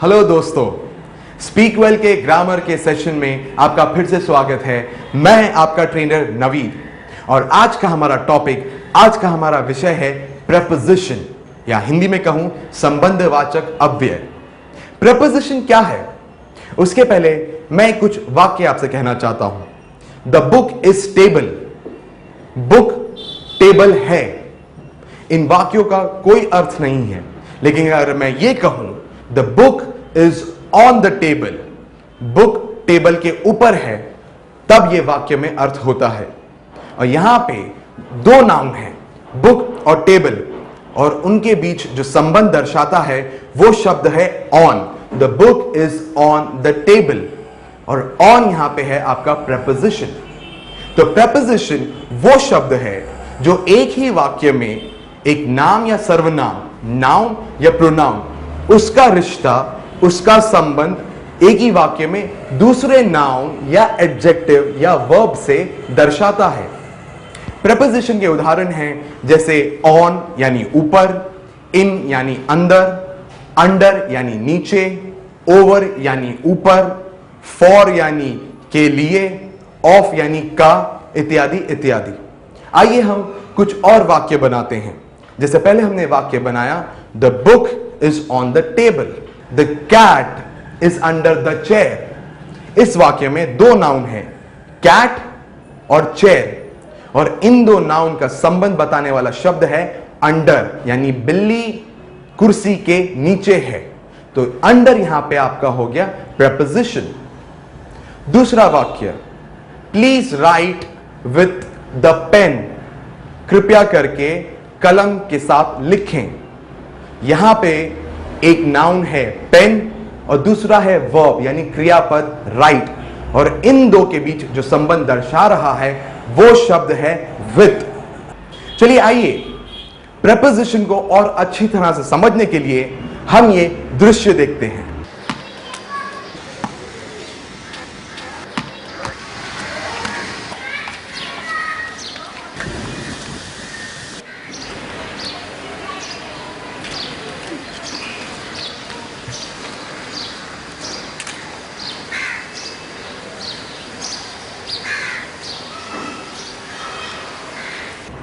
Hello दोस्तों, speak well के grammar के सेशन में आपका फिर से स्वागत है। मैं आपका ट्रेनर नवीद और आज का हमारा टॉपिक, आज का हमारा विषय है प्रेपोजिशन या हिंदी में कहूं संबंधवाचक अव्यय। प्रेपोजिशन क्या है उसके पहले मैं कुछ वाक्य आपसे कहना चाहता हूं। The book is table, book table है। इन वाक्यों का कोई अर्थ नहीं है, लेकिन अगर मैं ये कहूं the book is on the table, book table के ऊपर है, तब यह वाक्य में अर्थ होता है। और यहां पे दो नाउन हैं, बुक और टेबल, और उनके बीच जो संबंध दर्शाता है वो शब्द है on. The book is on the table, और ऑन यहां पे है आपका प्रेपोजिशन। तो प्रेपोजिशन वो शब्द है जो एक ही वाक्य में एक नाम या सर्वनाम, नाउन या प्रोनाउन, उसका रिश्ता, उसका संबंध एक ही वाक्य में दूसरे नाउन या एडजेक्टिव या वर्ब से दर्शाता है। प्रेपोजिशन के उदाहरण हैं जैसे ऑन यानी ऊपर, इन यानी अंदर, अंडर यानी नीचे, ओवर यानी ऊपर, फॉर यानी के लिए, ऑफ यानी का, इत्यादि इत्यादि। आइए हम कुछ और वाक्य बनाते हैं। जैसे पहले हमने वाक्य बनाया the book is on the table, the cat is under the chair. इस वाक्य में दो नाउन है, कैट और चेयर, और इन दो नाउन का संबंध बताने वाला शब्द है अंडर, यानी बिल्ली कुर्सी के नीचे है। तो अंडर यहां पे आपका हो गया प्रेपोजिशन। दूसरा वाक्य, please write with the pen, कृपया करके कलम के साथ लिखें। यहां पे एक नाउन है पेन और दूसरा है वर्ब यानी क्रियापद राइट, और इन दो के बीच जो संबंध दर्शा रहा है वो शब्द है विथ। चलिए आइए प्रेपोजिशन को और अच्छी तरह से समझने के लिए हम ये दृश्य देखते हैं।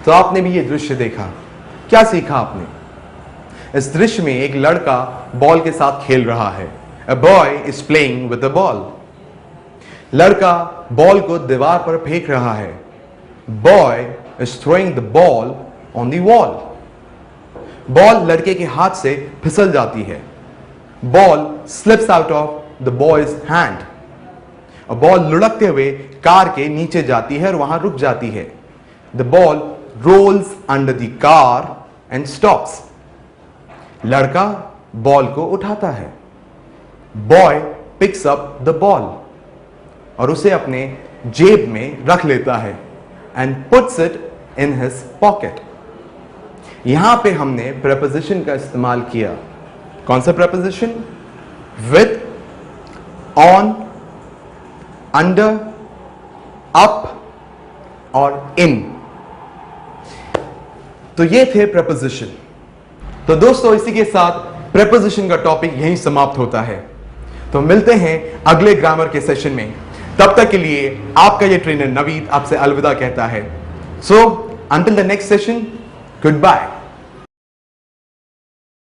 तो आपने भी ये दृश्य देखा, क्या सीखा आपने? इस दृश्य में एक लड़का बॉल के साथ खेल रहा है। A boy is playing with a ball. लड़का बॉल को दीवार पर फेंक रहा है। Boy is throwing the ball on the wall. Ball लड़के के हाथ से फिसल जाती है। Ball slips out of the boy's hand. और बॉल लुढ़कते हुए कार के नीचे जाती है और वहां रुक जाती है। The ball rolls under the car and stops. लड़का बॉल को उठाता है। Boy picks up the ball और उसे अपने जेब में रख लेता है and puts it in his pocket. यहां पे हमने प्रेपोजिशन का इस्तेमाल किया। कौन सा preposition? with, on, under, up और in। तो ये थे प्रेपोजिशन। तो दोस्तों इसी के साथ प्रेपोजिशन का टॉपिक यहीं समाप्त होता है। तो मिलते हैं अगले ग्रामर के सेशन में। तब तक के लिए आपका ये ट्रेनर नवीद आपसे अलविदा कहता है। So until the next session, good bye.